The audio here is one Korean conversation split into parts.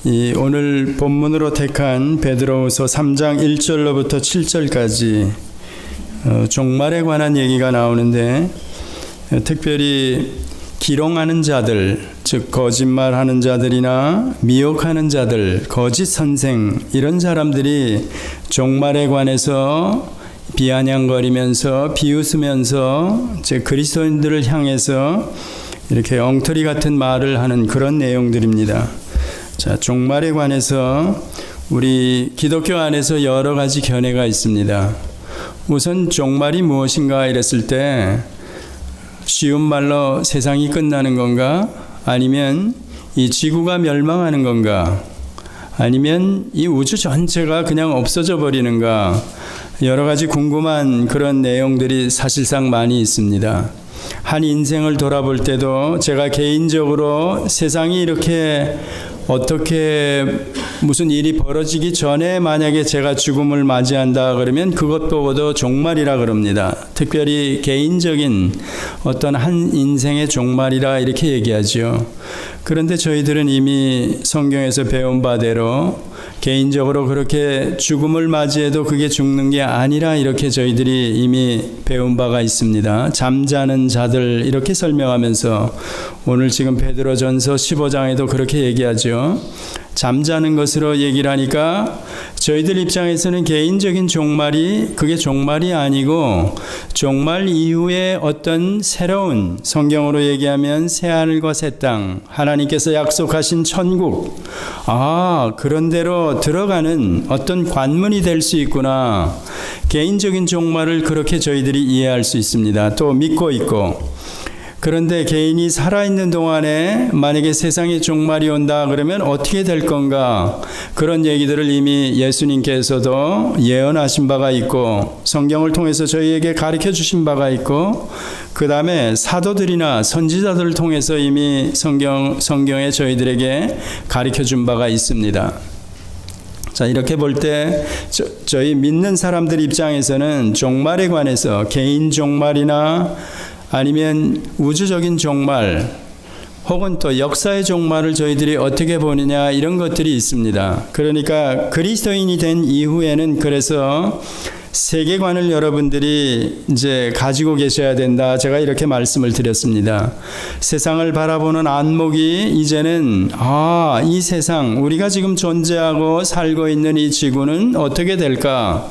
이 오늘 본문으로 택한 베드로후서 3장 1절로부터 7절까지 종말에 관한 얘기가 나오는데, 특별히 기롱하는 자들, 즉 거짓말하는 자들이나 미혹하는 자들, 거짓 선생, 이런 사람들이 종말에 관해서 비아냥거리면서 비웃으면서 제 그리스도인들을 향해서 이렇게 엉터리 같은 말을 하는 그런 내용들입니다. 자, 종말에 관해서 우리 기독교 안에서 여러 가지 견해가 있습니다. 우선 종말이 무엇인가 이랬을 때 쉬운 말로 세상이 끝나는 건가? 아니면 이 지구가 멸망하는 건가? 아니면 이 우주 전체가 그냥 없어져 버리는가? 여러 가지 궁금한 그런 내용들이 사실상 많이 있습니다. 한 인생을 돌아볼 때도 제가 개인적으로 세상이 이렇게 어떻게 무슨 일이 벌어지기 전에 만약에 제가 죽음을 맞이한다 그러면 그것 보고도 종말이라 그럽니다. 특별히 개인적인 어떤 한 인생의 종말이라 이렇게 얘기하죠. 그런데 저희들은 이미 성경에서 배운 바대로 개인적으로 그렇게 죽음을 맞이해도 그게 죽는 게 아니라 이렇게 저희들이 이미 배운 바가 있습니다. 잠자는 자들 이렇게 설명하면서 오늘 지금 베드로전서 15장에도 그렇게 얘기하죠. 잠자는 것으로 얘기를 하니까 저희들 입장에서는 개인적인 종말이 그게 종말이 아니고 종말 이후에 어떤 새로운, 성경으로 얘기하면 새하늘과 새 땅, 하나님께서 약속하신 천국, 그런 데로 들어가는 어떤 관문이 될 수 있구나. 개인적인 종말을 그렇게 저희들이 이해할 수 있습니다. 또 믿고 있고. 그런데 개인이 살아있는 동안에 만약에 세상에 종말이 온다 그러면 어떻게 될 건가? 그런 얘기들을 이미 예수님께서도 예언하신 바가 있고 성경을 통해서 저희에게 가르쳐 주신 바가 있고, 그 다음에 사도들이나 선지자들을 통해서 이미 성경에 저희들에게 가르쳐 준 바가 있습니다. 자, 이렇게 볼 때 저희 믿는 사람들 입장에서는 종말에 관해서 개인 종말이나 아니면 우주적인 종말 혹은 또 역사의 종말을 저희들이 어떻게 보느냐 이런 것들이 있습니다. 그러니까 그리스도인이 된 이후에는 그래서 세계관을 여러분들이 이제 가지고 계셔야 된다. 제가 이렇게 말씀을 드렸습니다. 세상을 바라보는 안목이 이제는 이 세상, 우리가 지금 존재하고 살고 있는 이 지구는 어떻게 될까?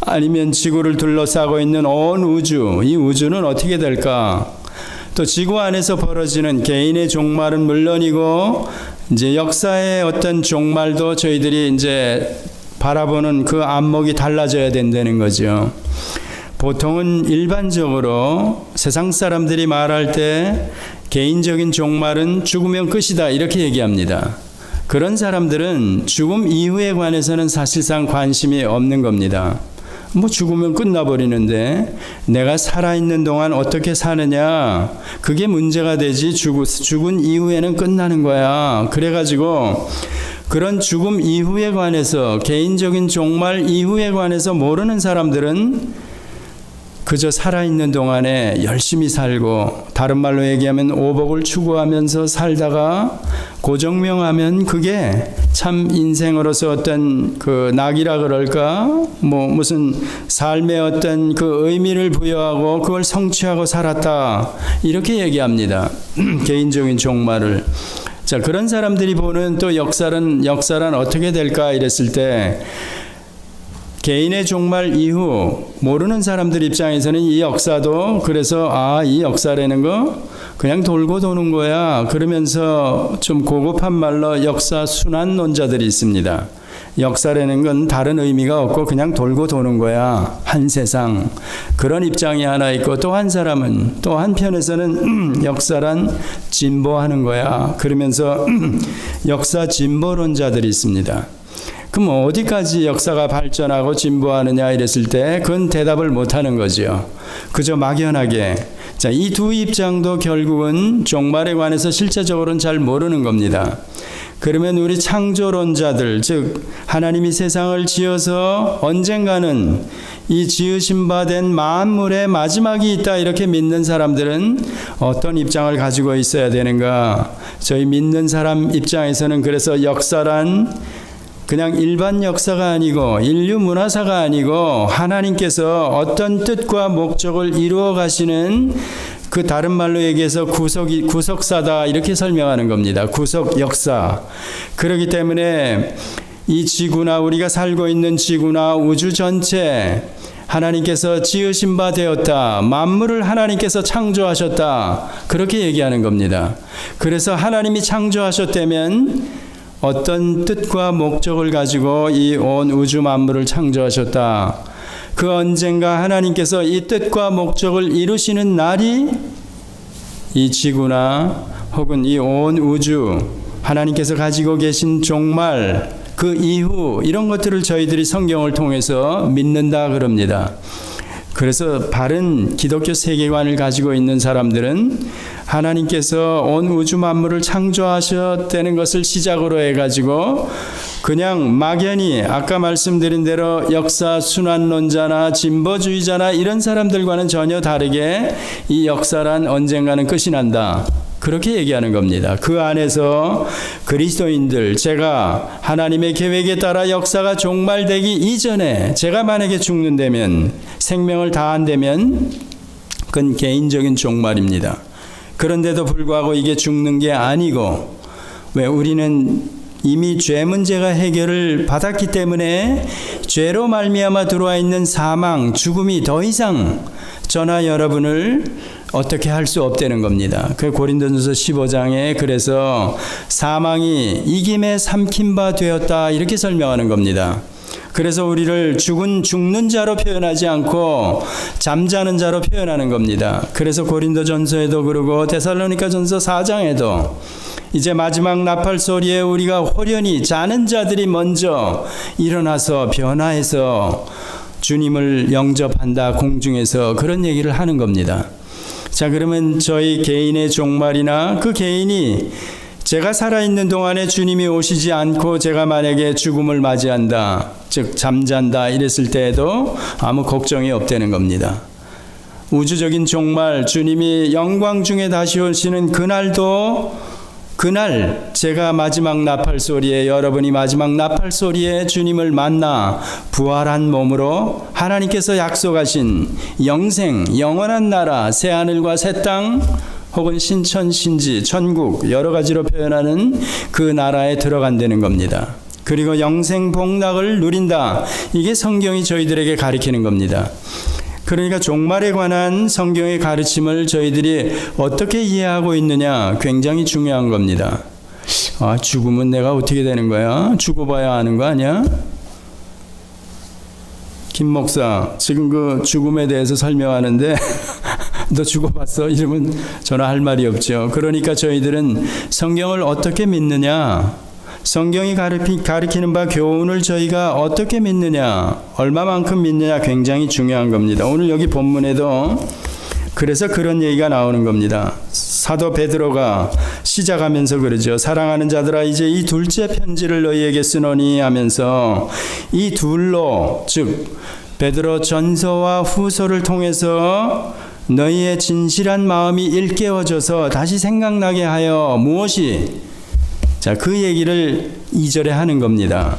아니면 지구를 둘러싸고 있는 온 우주, 이 우주는 어떻게 될까? 또 지구 안에서 벌어지는 개인의 종말은 물론이고 이제 역사의 어떤 종말도 저희들이 이제 바라보는 그 안목이 달라져야 된다는 거죠. 보통은 일반적으로 세상 사람들이 말할 때 개인적인 종말은 죽으면 끝이다 이렇게 얘기합니다. 그런 사람들은 죽음 이후에 관해서는 사실상 관심이 없는 겁니다. 죽으면 끝나버리는데 내가 살아있는 동안 어떻게 사느냐, 그게 문제가 되지 죽은 이후에는 끝나는 거야. 그래가지고 그런 죽음 이후에 관해서, 개인적인 종말 이후에 관해서 모르는 사람들은 그저 살아있는 동안에 열심히 살고, 다른 말로 얘기하면 오복을 추구하면서 살다가 고정명하면 그게 참 인생으로서 어떤 그 낙이라 그럴까? 무슨 삶의 어떤 그 의미를 부여하고 그걸 성취하고 살았다. 이렇게 얘기합니다. 개인적인 종말을. 자, 그런 사람들이 보는 또 역사란 어떻게 될까 이랬을 때 개인의 종말 이후 모르는 사람들 입장에서는 이 역사도 그래서 이 역사라는 거 그냥 돌고 도는 거야 그러면서 좀 고급한 말로 역사 순환론자들이 있습니다. 역사라는 건 다른 의미가 없고 그냥 돌고 도는 거야. 한 세상. 그런 입장이 하나 있고, 또 한 사람은 또 한편에서는 역사란 진보하는 거야. 그러면서 역사 진보론자들이 있습니다. 그럼 어디까지 역사가 발전하고 진보하느냐 이랬을 때 그건 대답을 못하는 거죠. 그저 막연하게. 자, 이 두 입장도 결국은 종말에 관해서 실제적으로는 잘 모르는 겁니다. 그러면 우리 창조론자들, 즉 하나님이 세상을 지어서 언젠가는 이 지으신 바 된 만물의 마지막이 있다 이렇게 믿는 사람들은 어떤 입장을 가지고 있어야 되는가? 저희 믿는 사람 입장에서는 그래서 역사란 그냥 일반 역사가 아니고 인류 문화사가 아니고 하나님께서 어떤 뜻과 목적을 이루어 가시는 그 다른 말로 얘기해서 구속사다 이렇게 설명하는 겁니다. 구속 역사. 그렇기 때문에 이 지구나 우리가 살고 있는 지구나 우주 전체 하나님께서 지으신 바 되었다. 만물을 하나님께서 창조하셨다. 그렇게 얘기하는 겁니다. 그래서 하나님이 창조하셨다면 어떤 뜻과 목적을 가지고 이 온 우주 만물을 창조하셨다. 그 언젠가 하나님께서 이 뜻과 목적을 이루시는 날이 이 지구나 혹은 이 온 우주 하나님께서 가지고 계신 종말 그 이후 이런 것들을 저희들이 성경을 통해서 믿는다 그럽니다. 그래서 바른 기독교 세계관을 가지고 있는 사람들은 하나님께서 온 우주 만물을 창조하셨다는 것을 시작으로 해가지고 그냥 막연히 아까 말씀드린 대로 역사 순환론자나 진보주의자나 이런 사람들과는 전혀 다르게 이 역사란 언젠가는 끝이 난다. 그렇게 얘기하는 겁니다. 그 안에서 그리스도인들, 제가 하나님의 계획에 따라 역사가 종말되기 이전에 제가 만약에 죽는다면, 생명을 다한다면 그건 개인적인 종말입니다. 그런데도 불구하고 이게 죽는 게 아니고, 왜 우리는 이미 죄 문제가 해결을 받았기 때문에 죄로 말미암아 들어와 있는 사망, 죽음이 더 이상 저나 여러분을 어떻게 할 수 없다는 겁니다. 그 고린도전서 15장에 그래서 사망이 이김에 삼킨 바 되었다 이렇게 설명하는 겁니다. 그래서 우리를 죽는 자로 표현하지 않고 잠자는 자로 표현하는 겁니다. 그래서 고린도전서에도 그러고 데살로니가전서 4장에도 이제 마지막 나팔 소리에 우리가 홀연히 자는 자들이 먼저 일어나서 변화해서 주님을 영접한다 공중에서 그런 얘기를 하는 겁니다. 자, 그러면 저희 개인의 종말이나 그 개인이 제가 살아있는 동안에 주님이 오시지 않고 제가 만약에 죽음을 맞이한다, 즉 잠잔다 이랬을 때에도 아무 걱정이 없다는 겁니다. 우주적인 종말, 주님이 영광 중에 다시 오시는 그날도 그날 제가 마지막 나팔 소리에, 여러분이 마지막 나팔 소리에 주님을 만나 부활한 몸으로 하나님께서 약속하신 영생, 영원한 나라, 새하늘과 새 땅 혹은 신천, 신지, 천국 여러 가지로 표현하는 그 나라에 들어간다는 겁니다. 그리고 영생 복락을 누린다. 이게 성경이 저희들에게 가르치는 겁니다. 그러니까 종말에 관한 성경의 가르침을 저희들이 어떻게 이해하고 있느냐 굉장히 중요한 겁니다. 아, 죽으면 내가 어떻게 되는 거야? 죽어봐야 아는 거 아니야? 김 목사 지금 그 죽음에 대해서 설명하는데 너 죽어봤어? 이러면 저는 할 말이 없죠. 그러니까 저희들은 성경을 어떻게 믿느냐, 성경이 가르치는 바 교훈을 저희가 어떻게 믿느냐, 얼마만큼 믿느냐 굉장히 중요한 겁니다. 오늘 여기 본문에도 그래서 그런 얘기가 나오는 겁니다. 사도 베드로가 시작하면서 그러죠. 사랑하는 자들아, 이제 이 둘째 편지를 너희에게 쓰노니 하면서 이 둘로, 즉 베드로 전서와 후서를 통해서 너희의 진실한 마음이 일깨워져서 다시 생각나게 하여 무엇이, 자, 그 얘기를 2절에 하는 겁니다.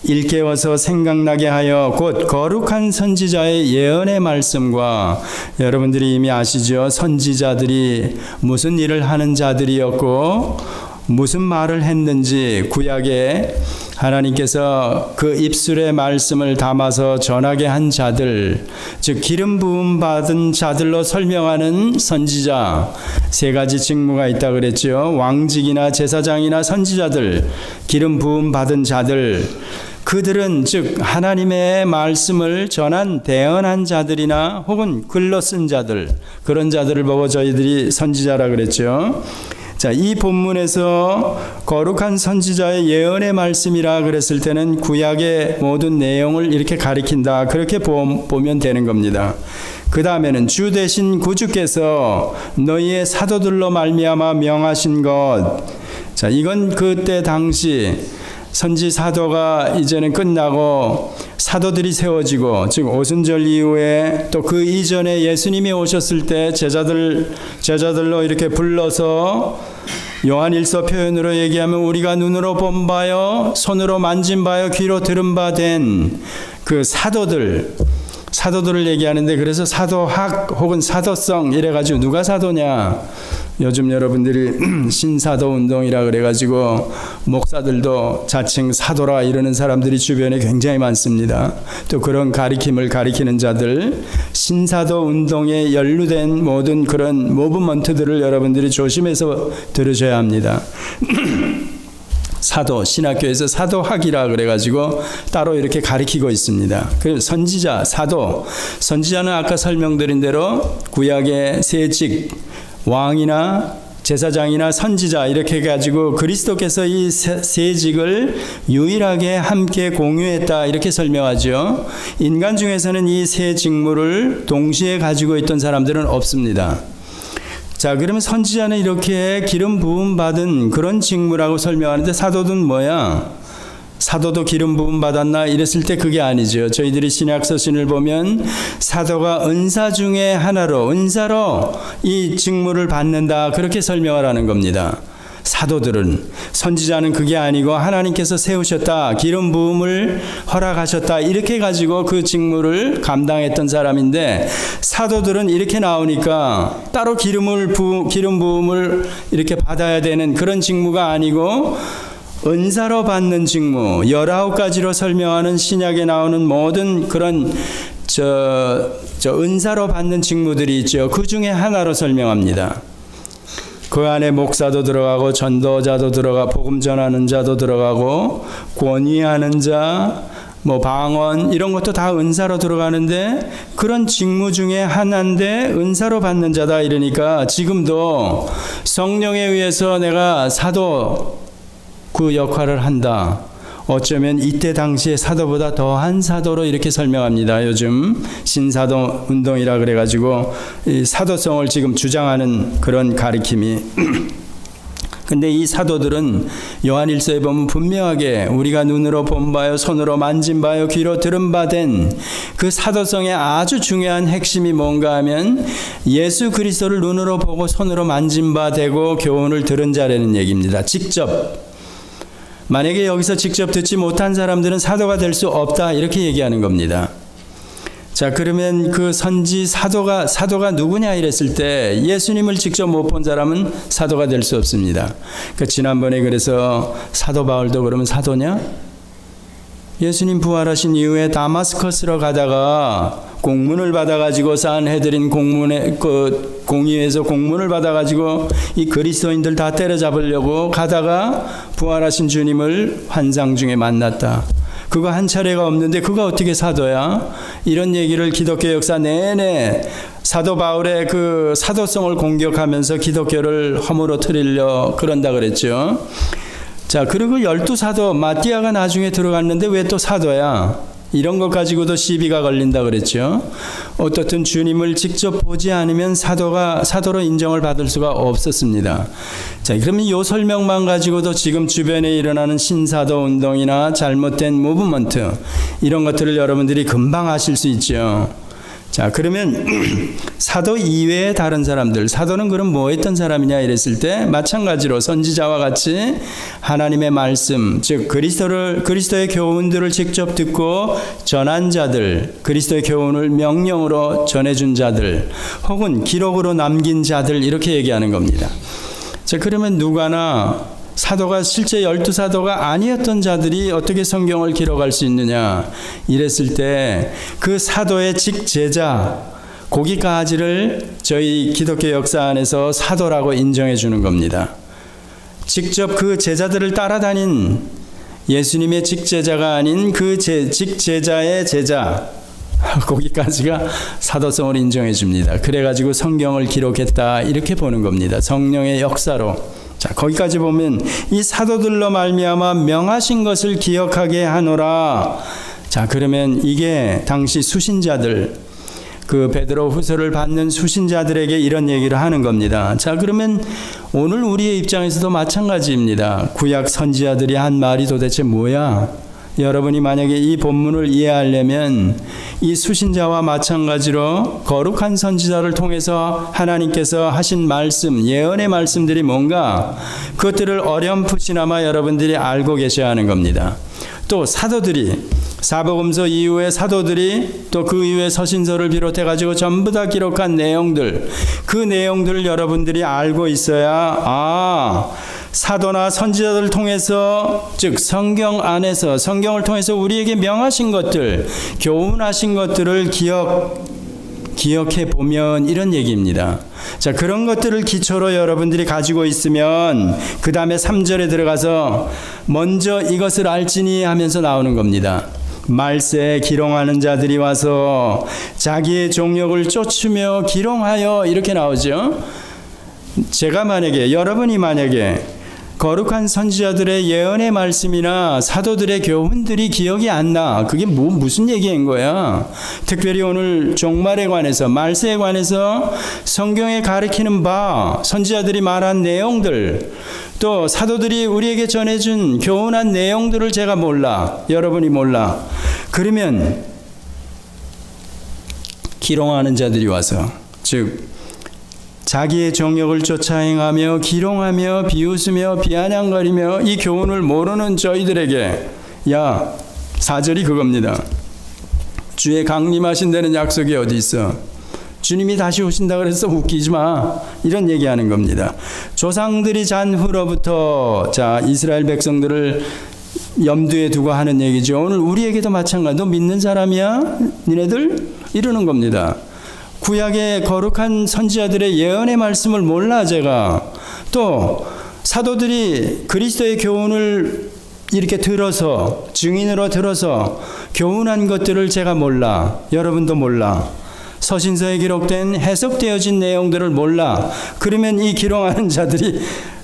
일깨워서 생각나게 하여 곧 거룩한 선지자의 예언의 말씀과, 여러분들이 이미 아시죠? 선지자들이 무슨 일을 하는 자들이었고 무슨 말을 했는지 구약에 하나님께서 그 입술의 말씀을 담아서 전하게 한 자들, 즉 기름 부음 받은 자들로 설명하는 선지자, 세 가지 직무가 있다 그랬죠. 왕직이나 제사장이나 선지자들, 기름 부음 받은 자들, 그들은 즉 하나님의 말씀을 전한 대언한 자들이나 혹은 글로 쓴 자들, 그런 자들을 보고 저희들이 선지자라 그랬죠. 자, 이 본문에서 거룩한 선지자의 예언의 말씀이라 그랬을 때는 구약의 모든 내용을 이렇게 가리킨다, 그렇게 보면 되는 겁니다. 그 다음에는 주 되신 구주께서 너희의 사도들로 말미암아 명하신 것, 자, 이건 그때 당시 선지 사도가 이제는 끝나고 사도들이 세워지고, 즉 오순절 이후에 또 그 이전에 예수님이 오셨을 때 제자들로 이렇게 불러서 요한일서 표현으로 얘기하면 우리가 눈으로 본 바요, 손으로 만진 바요, 귀로 들은 바 된 그 사도들을 얘기하는데, 그래서 사도학 혹은 사도성 이래가지고 누가 사도냐? 요즘 여러분들이 신사도 운동이라 그래가지고 목사들도 자칭 사도라 이러는 사람들이 주변에 굉장히 많습니다. 또 그런 가리킴을 가리키는 자들, 신사도 운동에 연루된 모든 그런 모브먼트들을 여러분들이 조심해서 들으셔야 합니다. 사도, 신학교에서 사도학이라 그래가지고 따로 이렇게 가리키고 있습니다. 그 선지자, 사도, 선지자는 아까 설명드린 대로 구약의 세직, 왕이나 제사장이나 선지자 이렇게 해가지고 그리스도께서 이 세직을 유일하게 함께 공유했다 이렇게 설명하죠. 인간 중에서는 이 세 직무를 동시에 가지고 있던 사람들은 없습니다. 자, 그러면 선지자는 이렇게 기름 부음 받은 그런 직무라고 설명하는데, 사도는 뭐야? 사도도 기름 부음 받았나 이랬을 때 그게 아니죠. 저희들이 신약 서신을 보면 사도가 은사 중에 하나로, 은사로 이 직무를 받는다 그렇게 설명을 하는 겁니다. 사도들은, 선지자는 그게 아니고 하나님께서 세우셨다, 기름 부음을 허락하셨다 이렇게 가지고 그 직무를 감당했던 사람인데, 사도들은 이렇게 나오니까 따로 기름 부음을 이렇게 받아야 되는 그런 직무가 아니고 은사로 받는 직무, 19가지로 설명하는 신약에 나오는 모든 그런 은사로 받는 직무들이 있죠. 그 중에 하나로 설명합니다. 그 안에 목사도 들어가고 전도자도 들어가, 복음 전하는 자도 들어가고, 권위하는 자, 뭐 방언 이런 것도 다 은사로 들어가는데, 그런 직무 중에 하나인데 은사로 받는 자다 이러니까 지금도 성령에 의해서 내가 사도 그 역할을 한다. 어쩌면 이때 당시에 사도보다 더한 사도로 이렇게 설명합니다. 요즘 신사도 운동이라 그래가지고 이 사도성을 지금 주장하는 그런 가리킴이. 근데 이 사도들은 요한일서에 보면 분명하게 우리가 눈으로 본 바요, 손으로 만진 바요, 귀로 들은 바 된 그 사도성의 아주 중요한 핵심이 뭔가 하면 예수 그리스도를 눈으로 보고 손으로 만진 바 되고 교훈을 들은 자라는 얘기입니다. 직접. 만약에 여기서 직접 듣지 못한 사람들은 사도가 될 수 없다 이렇게 얘기하는 겁니다. 자, 그러면 그 선지 사도가 누구냐 이랬을 때 예수님을 직접 못 본 사람은 사도가 될 수 없습니다. 그 지난번에 그래서 사도 바울도 그러면 사도냐? 예수님 부활하신 이후에 다마스커스로 가다가 공문을 받아가지고 산헤드린 공의회에서 공문을 받아가지고 이 그리스도인들 다 때려잡으려고 가다가 부활하신 주님을 환상 중에 만났다. 그거 한 차례가 없는데 그가 어떻게 사도야? 이런 얘기를 기독교 역사 내내 사도 바울의 그 사도성을 공격하면서 기독교를 허물어뜨리려 그런다 그랬죠. 자, 그리고 12사도 마띠아가 나중에 들어갔는데 왜 또 사도야? 이런 것 가지고도 시비가 걸린다 그랬죠. 어떻든 주님을 직접 보지 않으면 사도로 인정을 받을 수가 없었습니다. 자, 그러면 이 설명만 가지고도 지금 주변에 일어나는 신사도 운동이나 잘못된 무브먼트 이런 것들을 여러분들이 금방 아실 수 있죠. 자, 그러면 사도 이외의 다른 사람들, 사도는 그럼 뭐 했던 사람이냐 이랬을 때 마찬가지로 선지자와 같이 하나님의 말씀, 즉 그리스도의 교훈들을 직접 듣고 전한 자들, 그리스도의 교훈을 명령으로 전해준 자들, 혹은 기록으로 남긴 자들 이렇게 얘기하는 겁니다. 자, 그러면 누가나 사도가 실제 12사도가 아니었던 자들이 어떻게 성경을 기록할 수 있느냐 이랬을 때 그 사도의 직제자 거기까지를 저희 기독교 역사 안에서 사도라고 인정해 주는 겁니다. 직접 그 제자들을 따라다닌 예수님의 직제자가 아닌 그 직제자의 제자 거기까지가 사도성을 인정해 줍니다. 그래가지고 성경을 기록했다 이렇게 보는 겁니다. 성령의 역사로. 자, 거기까지 보면 이 사도들로 말미암아 명하신 것을 기억하게 하노라. 자, 그러면 이게 당시 수신자들, 그 베드로 후서를 받는 수신자들에게 이런 얘기를 하는 겁니다. 자, 그러면 오늘 우리의 입장에서도 마찬가지입니다. 구약 선지자들이 한 말이 도대체 뭐야? 여러분이 만약에 이 본문을 이해하려면 이 수신자와 마찬가지로 거룩한 선지자를 통해서 하나님께서 하신 말씀, 예언의 말씀들이 뭔가 그것들을 어렴풋이나마 여러분들이 알고 계셔야 하는 겁니다. 또 사도들이 사복음서 이후에 사도들이 또 그 이후에 서신서를 비롯해 가지고 전부 다 기록한 내용들, 그 내용들을 여러분들이 알고 있어야 사도나 선지자들을 통해서, 즉 성경 안에서 성경을 통해서 우리에게 명하신 것들, 교훈하신 것들을 기억해 보면 이런 얘기입니다. 자, 그런 것들을 기초로 여러분들이 가지고 있으면 그 다음에 3절에 들어가서 먼저 이것을 알지니 하면서 나오는 겁니다. 말세에 기롱하는 자들이 와서 자기의 종력을 쫓으며 기롱하여, 이렇게 나오죠. 여러분이 만약에 거룩한 선지자들의 예언의 말씀이나 사도들의 교훈들이 기억이 안 나, 그게 무슨 얘기인 거야? 특별히 오늘 종말에 관해서, 말세에 관해서 성경에 가리키는 바, 선지자들이 말한 내용들, 또 사도들이 우리에게 전해준 교훈한 내용들을 제가 몰라, 여러분이 몰라. 그러면 기롱하는 자들이 와서, 즉 자기의 정욕을 쫓아 행하며 기롱하며 비웃으며 비아냥거리며 이 교훈을 모르는 저희들에게, 야, 4절이 그겁니다. 주의 강림하신 데는 약속이 어디 있어? 주님이 다시 오신다 그래서 웃기지 마, 이런 얘기하는 겁니다. 조상들이 잔 후로부터, 자, 이스라엘 백성들을 염두에 두고 하는 얘기죠. 오늘 우리에게도 마찬가지. 너 믿는 사람이야? 니네들? 이러는 겁니다. 구약의 거룩한 선지자들의 예언의 말씀을 몰라 제가. 또 사도들이 그리스도의 교훈을 이렇게 들어서, 증인으로 들어서 교훈한 것들을 제가 몰라, 여러분도 몰라. 서신서에 기록된 해석되어진 내용들을 몰라. 그러면 이 기롱하는 자들이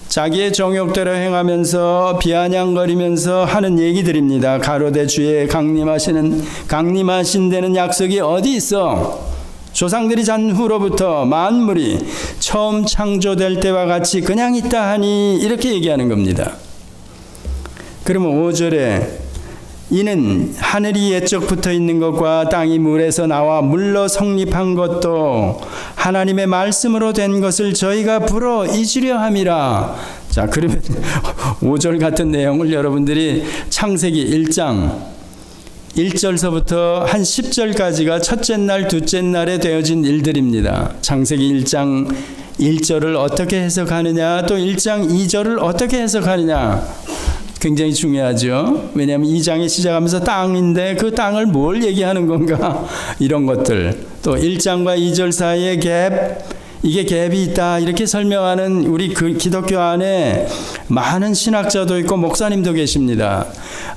자기의 정욕대로 행하면서 비아냥거리면서 하는 얘기들입니다. 가로되 주의 강림하신 데는 약속이 어디 있어? 조상들이 잔 후로부터 만물이 처음 창조될 때와 같이 그냥 있다 하니, 이렇게 얘기하는 겁니다. 그러면 5절에 이는 하늘이 옛적 붙어 있는 것과 땅이 물에서 나와 물로 성립한 것도 하나님의 말씀으로 된 것을 저희가 불어 잊으려 함이라. 자, 그러면 5절 같은 내용을 여러분들이 창세기 1장 1절서부터 한 10절까지가 첫째 날, 둘째 날에 되어진 일들입니다. 창세기 1장 1절을 어떻게 해석하느냐, 또 1장 2절을 어떻게 해석하느냐, 굉장히 중요하죠. 왜냐하면 2장에 시작하면서 땅인데 그 땅을 뭘 얘기하는 건가, 이런 것들. 또 1장과 2절 사이에 이게 갭이 있다, 이렇게 설명하는 우리 그 기독교 안에 많은 신학자도 있고 목사님도 계십니다.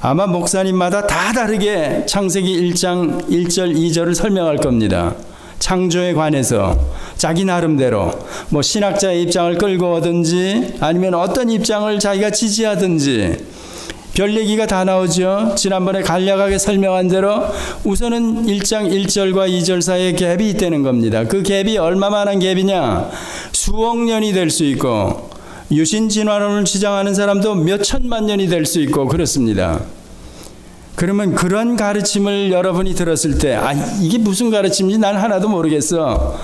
아마 목사님마다 다 다르게 창세기 1장 1절 2절을 설명할 겁니다. 창조에 관해서 자기 나름대로 뭐 신학자의 입장을 끌고 오든지 아니면 어떤 입장을 자기가 지지하든지 별 얘기가 다 나오죠. 지난번에 간략하게 설명한 대로 우선은 1장 1절과 2절 사이에 갭이 있다는 겁니다. 그 갭이 얼마만한 갭이냐? 수억 년이 될 수 있고, 유신 진화론을 주장하는 사람도 몇 천만 년이 될 수 있고 그렇습니다. 그러면 그런 가르침을 여러분이 들었을 때, 이게 무슨 가르침인지 난 하나도 모르겠어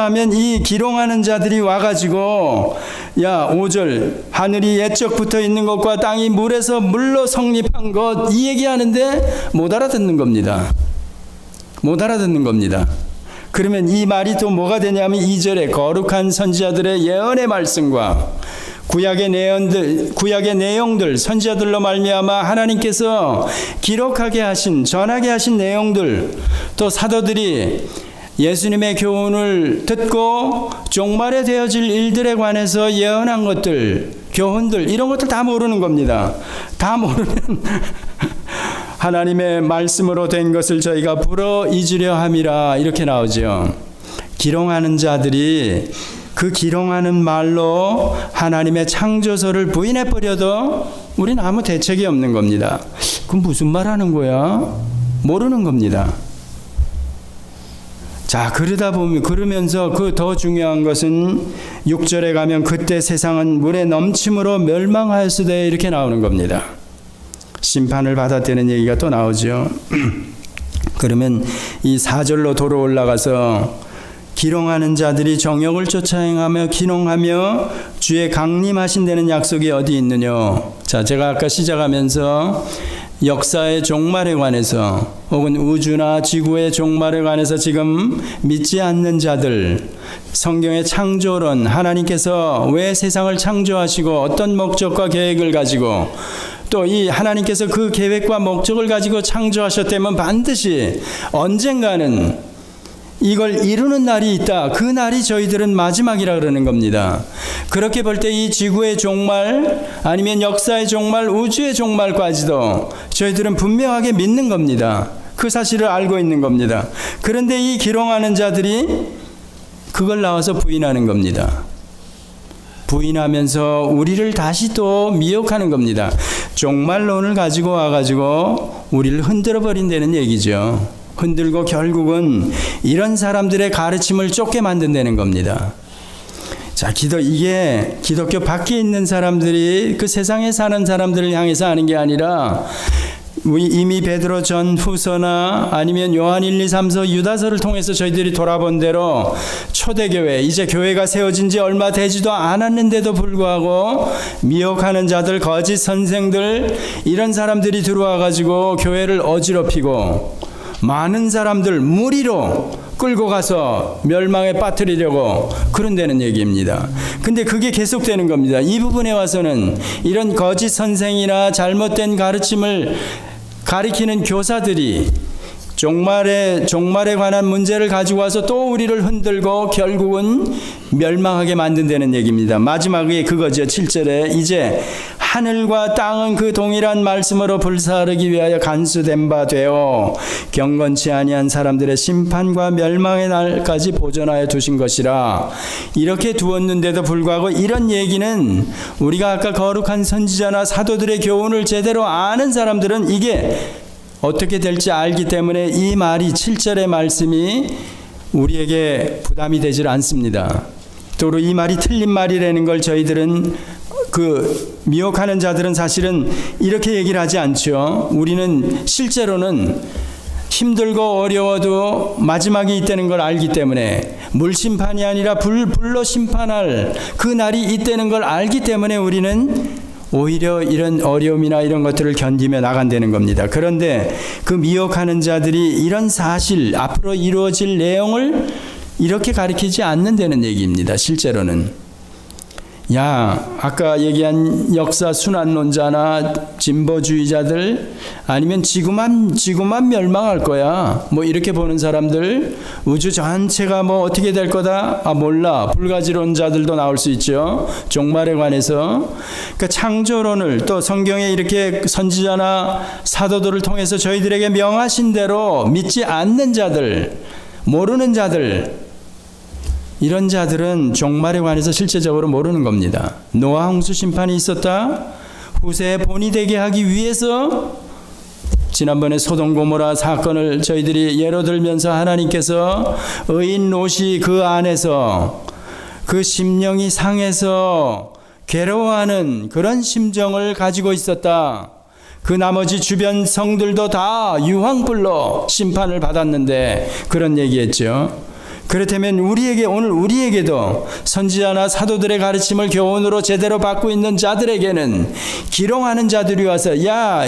하면 이 기롱하는 자들이 와가지고, 야, 5절 하늘이 옛적 붙어 있는 것과 땅이 물로 성립한 것, 이 얘기하는데 못 알아듣는 겁니다. 그러면 이 말이 또 뭐가 되냐면 2절에 거룩한 선지자들의 예언의 말씀과 구약의 내용들, 선지자들로 말미암아 하나님께서 기록하게 하신, 전하게 하신 내용들, 또 사도들이 예수님의 교훈을 듣고 종말에 되어질 일들에 관해서 예언한 것들, 교훈들, 이런 것들 다 모르는 겁니다. 다 모르면 하나님의 말씀으로 된 것을 저희가 불어 잊으려 함이라, 이렇게 나오죠. 기롱하는 자들이 그 기롱하는 말로 하나님의 창조서를 부인해버려도 우리는 아무 대책이 없는 겁니다. 그럼 무슨 말 하는 거야? 모르는 겁니다. 자, 그러다 보면, 그러면서 그 더 중요한 것은 6절에 가면 그때 세상은 물의 넘침으로 멸망하였으되 이렇게 나오는 겁니다. 심판을 받았다는 얘기가 또 나오죠. 그러면 이 4절로 도로 올라가서 기롱하는 자들이 정욕을 쫓아 행하며 기롱하며 주의 강림하신 데는 약속이 어디 있느냐. 자, 제가 아까 시작하면서 역사의 종말에 관해서 혹은 우주나 지구의 종말에 관해서 지금 믿지 않는 자들, 성경의 창조론, 하나님께서 왜 세상을 창조하시고 어떤 목적과 계획을 가지고 또 이 하나님께서 그 계획과 목적을 가지고 창조하셨다면 반드시 언젠가는 이걸 이루는 날이 있다. 그 날이 저희들은 마지막이라 그러는 겁니다. 그렇게 볼 때 이 지구의 종말 아니면 역사의 종말, 우주의 종말까지도 저희들은 분명하게 믿는 겁니다. 그 사실을 알고 있는 겁니다. 그런데 이 기롱하는 자들이 그걸 나와서 부인하는 겁니다. 부인하면서 우리를 다시 또 미혹하는 겁니다. 종말론을 가지고 와가지고 우리를 흔들어 버린다는 얘기죠. 흔들고 결국은 이런 사람들의 가르침을 쫓게 만든다는 겁니다. 자, 이게 기독교 밖에 있는 사람들이 그 세상에 사는 사람들을 향해서 하는 게 아니라 이미 베드로 전후서나 아니면 요한 1, 2, 3서 유다서를 통해서 저희들이 돌아본 대로 초대교회, 이제 교회가 세워진 지 얼마 되지도 않았는데도 불구하고 미혹하는 자들, 거짓 선생들, 이런 사람들이 들어와 가지고 교회를 어지럽히고 많은 사람들 무리로 끌고 가서 멸망에 빠뜨리려고 그런다는 얘기입니다. 근데 그게 계속되는 겁니다. 이 부분에 와서는 이런 거짓 선생이나 잘못된 가르침을 가리키는 교사들이 종말에 관한 문제를 가지고 와서 또 우리를 흔들고 결국은 멸망하게 만든다는 얘기입니다. 마지막에 그거죠. 7절에 이제 하늘과 땅은 그 동일한 말씀으로 불사르기 위하여 간수된 바 되어 경건치 아니한 사람들의 심판과 멸망의 날까지 보존하여 두신 것이라. 이렇게 두었는데도 불구하고 이런 얘기는 우리가 아까 거룩한 선지자나 사도들의 교훈을 제대로 아는 사람들은 이게 어떻게 될지 알기 때문에 이 말이 7절의 말씀이 우리에게 부담이 되질 않습니다. 또 이 말이 틀린 말이라는 걸 저희들은 미혹하는 자들은 사실은 이렇게 얘기를 하지 않죠. 우리는 실제로는 힘들고 어려워도 마지막이 있다는 걸 알기 때문에 물심판이 아니라 불로 심판할 그 날이 있다는 걸 알기 때문에 우리는 오히려 이런 어려움이나 이런 것들을 견디며 나간다는 겁니다. 그런데 그 미혹하는 자들이 이런 사실, 앞으로 이루어질 내용을 이렇게 가르치지 않는다는 얘기입니다. 실제로는. 아까 얘기한 역사 순환론자나 진보주의자들 아니면 지구만 멸망할 거야. 뭐 이렇게 보는 사람들, 우주 전체가 뭐 어떻게 될 거다? 몰라. 불가지론자들도 나올 수 있죠. 종말에 관해서. 그러니까 창조론을 또 성경에 이렇게 선지자나 사도들을 통해서 저희들에게 명하신 대로 믿지 않는 자들, 모르는 자들, 이런 자들은 종말에 관해서 실제적으로 모르는 겁니다. 노아 홍수 심판이 있었다. 후세에 본이 되게 하기 위해서 지난번에 소돔 고모라 사건을 저희들이 예로 들면서 하나님께서 의인 롯이 그 안에서 그 심령이 상해서 괴로워하는 그런 심정을 가지고 있었다. 그 나머지 주변 성들도 다 유황불로 심판을 받았는데 그런 얘기했죠. 그렇다면 오늘 우리에게도 선지자나 사도들의 가르침을 교훈으로 제대로 받고 있는 자들에게는 기롱하는 자들이 와서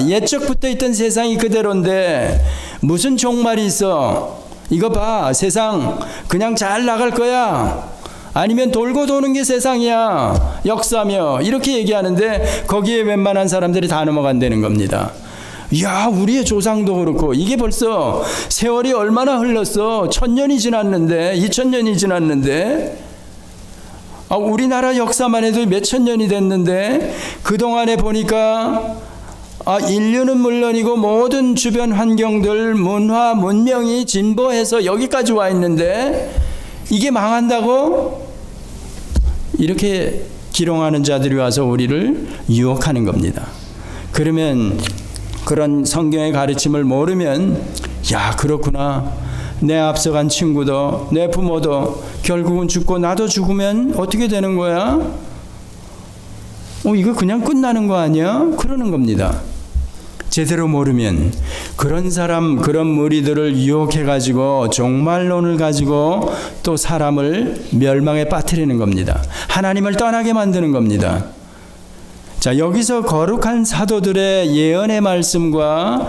옛적부터 있던 세상이 그대로인데 무슨 종말이 있어? 이거 봐, 세상 그냥 잘 나갈 거야. 아니면 돌고 도는 게 세상이야. 역사며 이렇게 얘기하는데 거기에 웬만한 사람들이 다 넘어간다는 겁니다. 우리의 조상도 그렇고 이게 벌써 세월이 얼마나 흘렀어. 1000년이 지났는데 2000년이 지났는데 우리나라 역사만 해도 몇천 년이 됐는데 그동안에 보니까 인류는 물론이고 모든 주변 환경들, 문화, 문명이 진보해서 여기까지 와 있는데 이게 망한다고? 이렇게 기롱하는 자들이 와서 우리를 유혹하는 겁니다. 그러면 그런 성경의 가르침을 모르면 그렇구나. 내 앞서간 친구도 내 부모도 결국은 죽고 나도 죽으면 어떻게 되는 거야? 이거 그냥 끝나는 거 아니야? 그러는 겁니다. 제대로 모르면 그런 사람, 그런 무리들을 유혹해가지고 종말론을 가지고 또 사람을 멸망에 빠뜨리는 겁니다. 하나님을 떠나게 만드는 겁니다. 자, 여기서 거룩한 사도들의 예언의 말씀과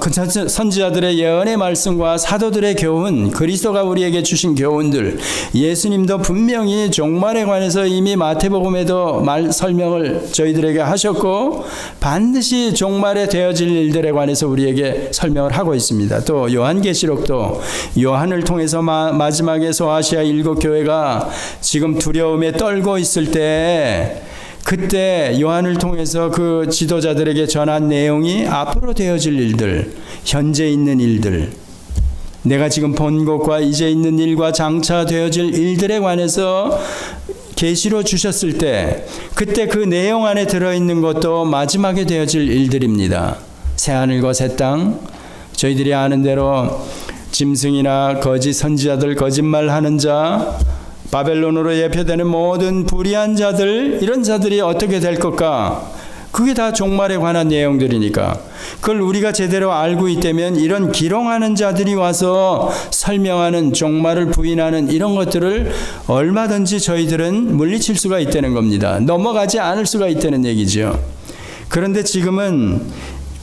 그 선지자들의 예언의 말씀과 사도들의 교훈, 그리스도가 우리에게 주신 교훈들, 예수님도 분명히 종말에 관해서 이미 마태복음에도 설명을 저희들에게 하셨고 반드시 종말에 되어질 일들에 관해서 우리에게 설명을 하고 있습니다. 또 요한계시록도 요한을 통해서 마지막에 소아시아 7교회가 지금 두려움에 떨고 있을 때 그때 요한을 통해서 그 지도자들에게 전한 내용이 앞으로 되어질 일들, 현재 있는 일들, 내가 지금 본 것과 이제 있는 일과 장차 되어질 일들에 관해서 계시로 주셨을 때 그때 그 내용 안에 들어있는 것도 마지막에 되어질 일들입니다. 새하늘과 새 땅, 저희들이 아는 대로 짐승이나 거짓 선지자들, 거짓말하는 자, 바벨론으로 예표되는 모든 불의한 자들, 이런 자들이 어떻게 될 것까? 그게 다 종말에 관한 내용들이니까 그걸 우리가 제대로 알고 있다면 이런 기롱하는 자들이 와서 설명하는 종말을 부인하는 이런 것들을 얼마든지 저희들은 물리칠 수가 있다는 겁니다. 넘어가지 않을 수가 있다는 얘기죠. 그런데 지금은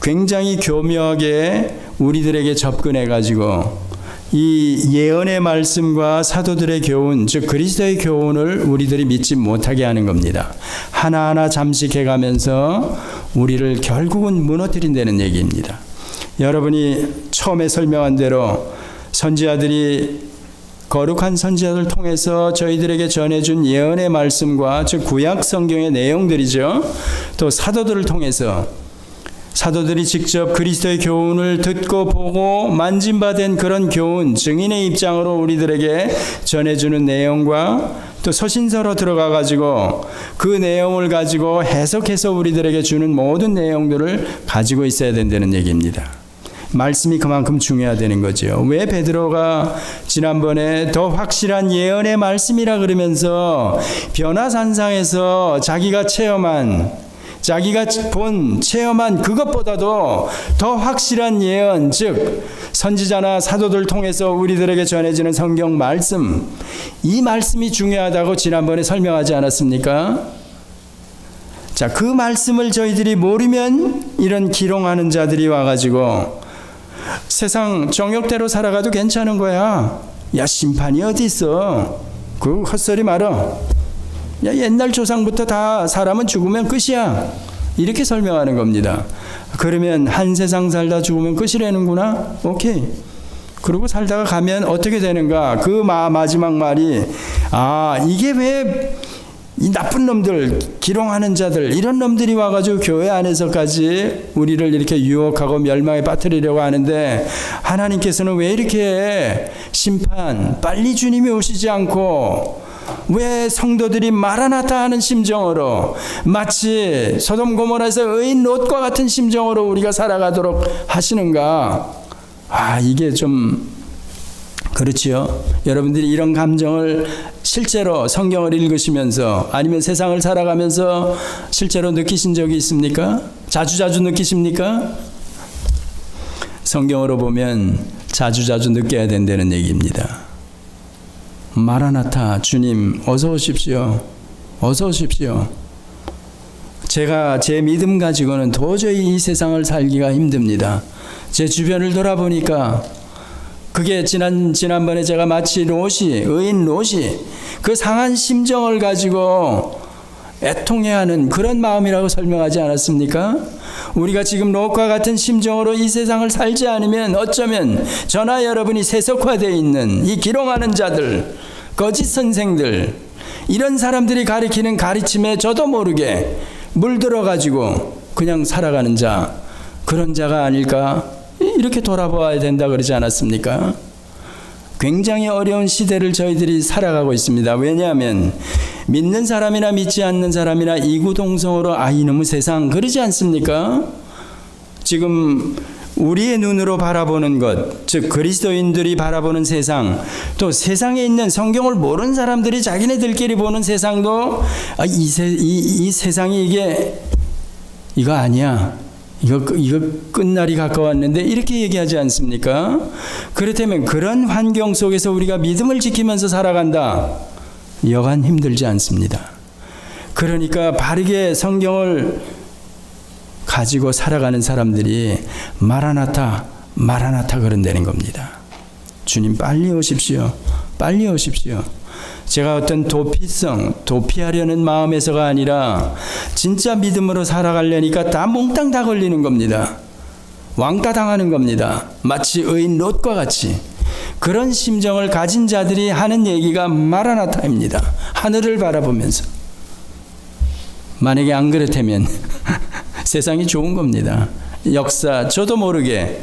굉장히 교묘하게 우리들에게 접근해가지고 이 예언의 말씀과 사도들의 교훈, 즉 그리스도의 교훈을 우리들이 믿지 못하게 하는 겁니다. 하나하나 잠식해가면서 우리를 결국은 무너뜨린다는 얘기입니다. 여러분이 처음에 설명한 대로 선지자들이 거룩한 선지자들 통해서 저희들에게 전해준 예언의 말씀과 즉 구약 성경의 내용들이죠. 또 사도들을 통해서 사도들이 직접 그리스도의 교훈을 듣고 보고 만진바된 그런 교훈, 증인의 입장으로 우리들에게 전해주는 내용과 또 서신서로 들어가 가지고 그 내용을 가지고 해석해서 우리들에게 주는 모든 내용들을 가지고 있어야 된다는 얘기입니다. 말씀이 그만큼 중요하다는 거죠. 왜 베드로가 지난번에 더 확실한 예언의 말씀이라 그러면서 변화산상에서 자기가 체험한 그것보다도 더 확실한 예언, 즉 선지자나 사도들 통해서 우리들에게 전해지는 성경 말씀, 이 말씀이 중요하다고 지난번에 설명하지 않았습니까? 자, 그 말씀을 저희들이 모르면 이런 기롱하는 자들이 와가지고 세상 정욕대로 살아가도 괜찮은 거야. 야, 심판이 어디 있어? 그 헛소리 말어. 야, 옛날 조상부터 다 사람은 죽으면 끝이야. 이렇게 설명하는 겁니다. 그러면 한 세상 살다 죽으면 끝이라는구나? 오케이. 그러고 살다가 가면 어떻게 되는가? 그 마지막 말이 이게 왜 이 나쁜 놈들, 기롱하는 자들, 이런 놈들이 와가지고 교회 안에서까지 우리를 이렇게 유혹하고 멸망에 빠뜨리려고 하는데 하나님께서는 왜 이렇게 심판, 빨리 주님이 오시지 않고 왜 성도들이 마라나타 하는 심정으로 마치 소돔 고모라에서 의인 롯과 같은 심정으로 우리가 살아가도록 하시는가? 이게 좀 그렇지요. 여러분들이 이런 감정을 실제로 성경을 읽으시면서 아니면 세상을 살아가면서 실제로 느끼신 적이 있습니까? 자주 느끼십니까? 성경으로 보면 자주 느껴야 된다는 얘기입니다. 마라나타, 주님 어서 오십시오. 어서 오십시오. 제가 제 믿음 가지고는 도저히 이 세상을 살기가 힘듭니다. 제 주변을 돌아보니까 그게 지난번에 제가 마치 의인 롯이 그 상한 심정을 가지고 애통해하는 그런 마음이라고 설명하지 않았습니까? 우리가 지금 롯과 같은 심정으로 이 세상을 살지 않으면 어쩌면 저나 여러분이 세속화되어 있는 이 기롱하는 자들, 거짓 선생들, 이런 사람들이 가리키는 가르침에 저도 모르게 물들어가지고 그냥 살아가는 자, 그런 자가 아닐까? 이렇게 돌아보아야 된다 그러지 않았습니까? 굉장히 어려운 시대를 저희들이 살아가고 있습니다. 왜냐하면 믿는 사람이나 믿지 않는 사람이나 이구동성으로 이놈의 세상 그러지 않습니까? 지금 우리의 눈으로 바라보는 것, 즉 그리스도인들이 바라보는 세상, 또 세상에 있는 성경을 모르는 사람들이 자기네들끼리 보는 세상도 이 세상이 이거 아니야. 이거 끝날이 가까웠는데 이렇게 얘기하지 않습니까? 그렇다면 그런 환경 속에서 우리가 믿음을 지키면서 살아간다. 여간 힘들지 않습니다. 그러니까 바르게 성경을 가지고 살아가는 사람들이 마라나타 그런다는 겁니다. 주님 빨리 오십시오. 빨리 오십시오. 제가 어떤 도피하려는 마음에서가 아니라 진짜 믿음으로 살아가려니까 다 몽땅 다 걸리는 겁니다. 왕따 당하는 겁니다. 마치 의인 롯과 같이. 그런 심정을 가진 자들이 하는 얘기가 마라나타입니다. 하늘을 바라보면서. 만약에 안 그렇다면 세상이 좋은 겁니다. 역사 저도 모르게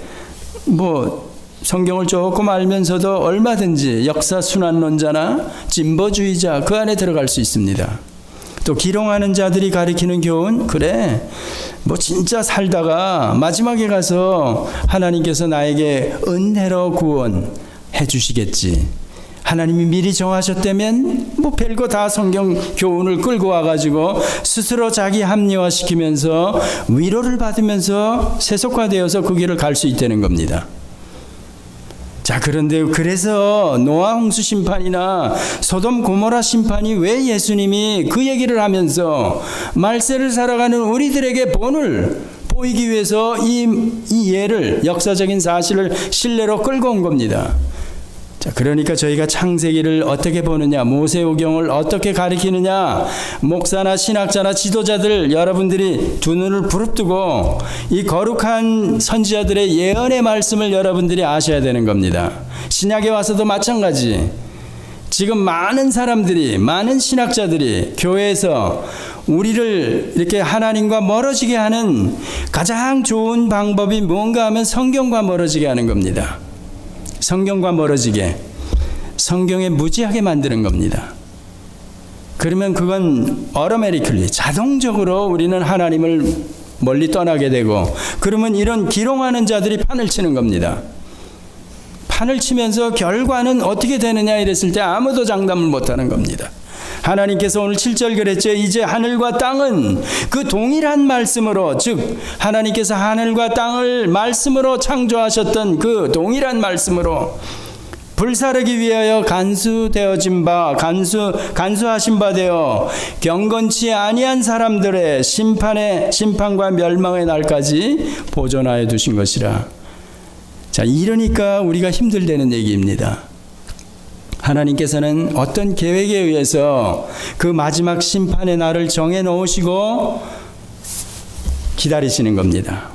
성경을 조금 알면서도 얼마든지 역사 순환론자나 진보주의자 그 안에 들어갈 수 있습니다. 또 기롱하는 자들이 가리키는 교훈, 그래 진짜 살다가 마지막에 가서 하나님께서 나에게 은혜로 구원해 주시겠지. 하나님이 미리 정하셨다면 별거 다 성경 교훈을 끌고 와가지고 스스로 자기 합리화시키면서 위로를 받으면서 세속화되어서 그 길을 갈 수 있다는 겁니다. 자, 그런데 그래서 노아 홍수 심판이나 소돔 고모라 심판이 왜 예수님이 그 얘기를 하면서 말세를 살아가는 우리들에게 본을 보이기 위해서 이 예를, 역사적인 사실을 신뢰로 끌고 온 겁니다. 자, 그러니까 저희가 창세기를 어떻게 보느냐, 모세오경을 어떻게 가리키느냐, 목사나 신학자나 지도자들 여러분들이 두 눈을 부릅뜨고 이 거룩한 선지자들의 예언의 말씀을 여러분들이 아셔야 되는 겁니다. 신약에 와서도 마찬가지. 지금 많은 사람들이, 많은 신학자들이 교회에서 우리를 이렇게 하나님과 멀어지게 하는 가장 좋은 방법이 뭔가 하면 성경과 멀어지게 하는 겁니다. 성경과 멀어지게, 성경에 무지하게 만드는 겁니다. 그러면 그건 automatically, 자동적으로 우리는 하나님을 멀리 떠나게 되고, 그러면 이런 기롱하는 자들이 판을 치는 겁니다. 판을 치면서 결과는 어떻게 되느냐 이랬을 때 아무도 장담을 못하는 겁니다. 하나님께서 오늘 7절 그랬죠. 이제 하늘과 땅은 그 동일한 말씀으로, 즉 하나님께서 하늘과 땅을 말씀으로 창조하셨던 그 동일한 말씀으로 불사르기 위하여 간수하신 바 되어 경건치 아니한 사람들의 심판과 멸망의 날까지 보존하여 두신 것이라. 자, 이러니까 우리가 힘들다는 얘기입니다. 하나님께서는 어떤 계획에 의해서 그 마지막 심판의 날을 정해 놓으시고 기다리시는 겁니다.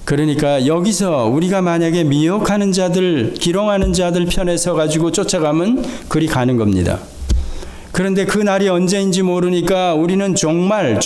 그러니까 여기서 우리가 만약에 미혹하는 자들, 기롱하는 자들 편에 서가지고 쫓아가면 그리 가는 겁니다. 그런데 그 날이 언제인지 모르니까 우리는 종말,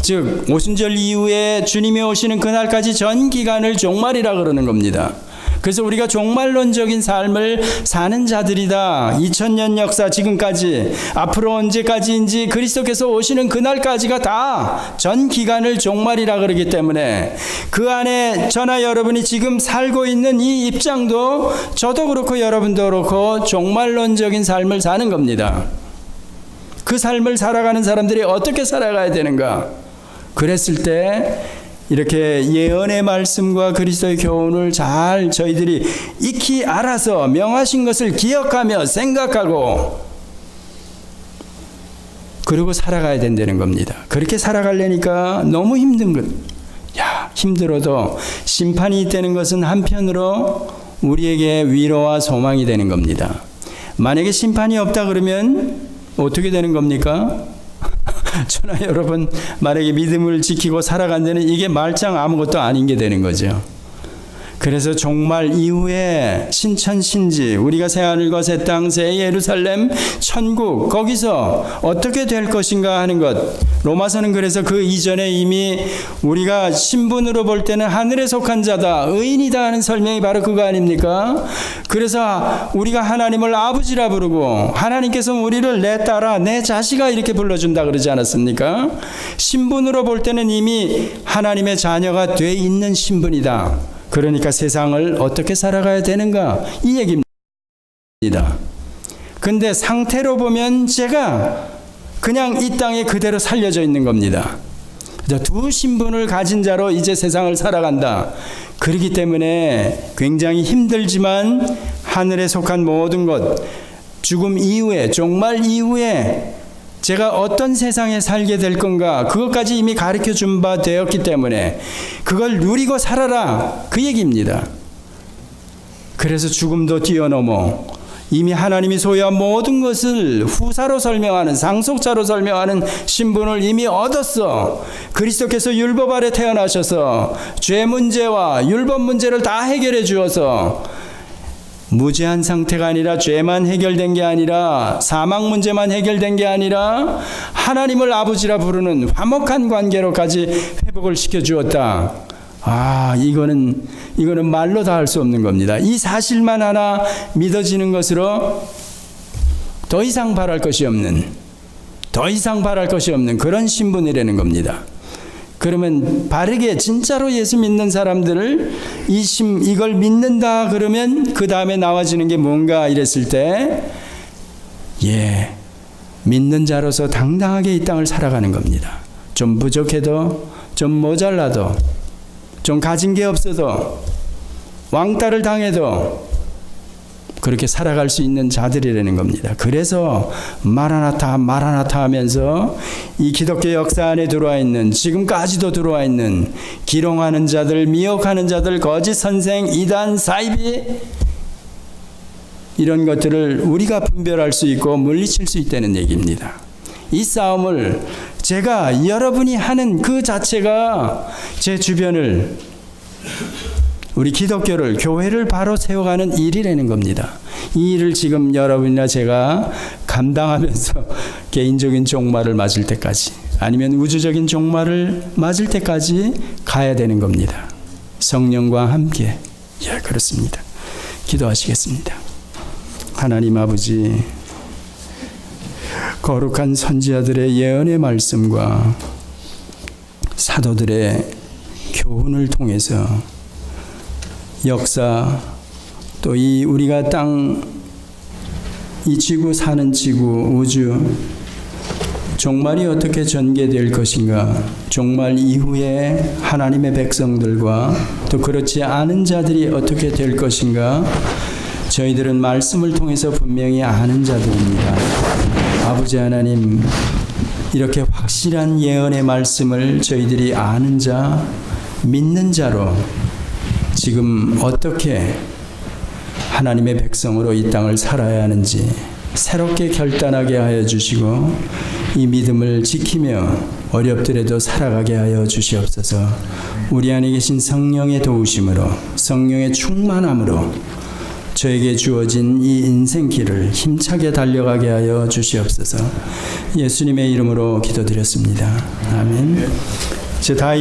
즉 오순절 이후에 주님이 오시는 그날까지 전 기간을 종말이라 그러는 겁니다. 그래서 우리가 종말론적인 삶을 사는 자들이다. 2000년 역사 지금까지, 앞으로 언제까지인지 그리스도께서 오시는 그날까지가 다 전 기간을 종말이라 그러기 때문에 그 안에 저나 여러분이 지금 살고 있는 이 입장도 저도 그렇고 여러분도 그렇고 종말론적인 삶을 사는 겁니다. 그 삶을 살아가는 사람들이 어떻게 살아가야 되는가? 그랬을 때 이렇게 예언의 말씀과 그리스도의 교훈을 잘 저희들이 익히 알아서 명하신 것을 기억하며 생각하고 그리고 살아가야 된다는 겁니다. 그렇게 살아가려니까 너무 힘든 것. 힘들어도 심판이 있다는 것은 한편으로 우리에게 위로와 소망이 되는 겁니다. 만약에 심판이 없다 그러면 어떻게 되는 겁니까? 저나 여러분 만약에 믿음을 지키고 살아간다는 이게 말짱 아무것도 아닌 게 되는 거죠. 그래서 종말 이후에 신천신지, 우리가 새하늘과 새 땅, 새 예루살렘, 천국, 거기서 어떻게 될 것인가 하는 것. 로마서는 그래서 그 이전에 이미 우리가 신분으로 볼 때는 하늘에 속한 자다, 의인이다 하는 설명이 바로 그거 아닙니까? 그래서 우리가 하나님을 아버지라 부르고 하나님께서 우리를 내 딸아, 내 자식아 이렇게 불러준다 그러지 않았습니까? 신분으로 볼 때는 이미 하나님의 자녀가 돼 있는 신분이다. 그러니까 세상을 어떻게 살아가야 되는가 이 얘기입니다. 근데 상태로 보면 제가 그냥 이 땅에 그대로 살려져 있는 겁니다. 두 신분을 가진 자로 이제 세상을 살아간다. 그렇기 때문에 굉장히 힘들지만 하늘에 속한 모든 것, 죽음 이후에, 종말 이후에 제가 어떤 세상에 살게 될 건가 그것까지 이미 가르쳐 준 바 되었기 때문에 그걸 누리고 살아라 그 얘기입니다. 그래서 죽음도 뛰어넘어 이미 하나님이 소유한 모든 것을 후사로 설명하는, 상속자로 설명하는 신분을 이미 얻었어. 그리스도께서 율법 아래 태어나셔서 죄 문제와 율법 문제를 다 해결해 주어서 무죄한 상태가 아니라 죄만 해결된 게 아니라 사망 문제만 해결된 게 아니라 하나님을 아버지라 부르는 화목한 관계로까지 회복을 시켜 주었다. 이거는 말로 다 할 수 없는 겁니다. 이 사실만 하나 믿어지는 것으로 더 이상 바랄 것이 없는 그런 신분이라는 겁니다. 그러면 바르게 진짜로 예수 믿는 사람들을 이걸 믿는다 그러면 그 다음에 나와지는 게 뭔가 이랬을 때 믿는 자로서 당당하게 이 땅을 살아가는 겁니다. 좀 부족해도, 좀 모자라도, 좀 가진 게 없어도, 왕따를 당해도 그렇게 살아갈 수 있는 자들이라는 겁니다. 그래서 마라나타 하면서 이 기독교 역사 안에 들어와 있는, 지금까지도 들어와 있는 기롱하는 자들, 미혹하는 자들, 거짓 선생, 이단, 사이비 이런 것들을 우리가 분별할 수 있고 물리칠 수 있다는 얘기입니다. 이 싸움을 제가 여러분이 하는 그 자체가 제 주변을, 우리 기독교를, 교회를 바로 세워가는 일이라는 겁니다. 이 일을 지금 여러분이나 제가 감당하면서 개인적인 종말을 맞을 때까지, 아니면 우주적인 종말을 맞을 때까지 가야 되는 겁니다. 성령과 함께. 그렇습니다. 기도하시겠습니다. 하나님 아버지, 거룩한 선지자들의 예언의 말씀과 사도들의 교훈을 통해서 역사, 또 이 우리가 이 지구 사는 지구, 우주, 종말이 어떻게 전개될 것인가, 종말 이후에 하나님의 백성들과 또 그렇지 않은 자들이 어떻게 될 것인가, 저희들은 말씀을 통해서 분명히 아는 자들입니다. 아버지 하나님, 이렇게 확실한 예언의 말씀을 저희들이 아는 자, 믿는 자로 지금 어떻게 하나님의 백성으로 이 땅을 살아야 하는지 새롭게 결단하게 하여 주시고, 이 믿음을 지키며 어렵더라도 살아가게 하여 주시옵소서. 우리 안에 계신 성령의 도우심으로, 성령의 충만함으로 저에게 주어진 이 인생길을 힘차게 달려가게 하여 주시옵소서. 예수님의 이름으로 기도드렸습니다. 아멘. 다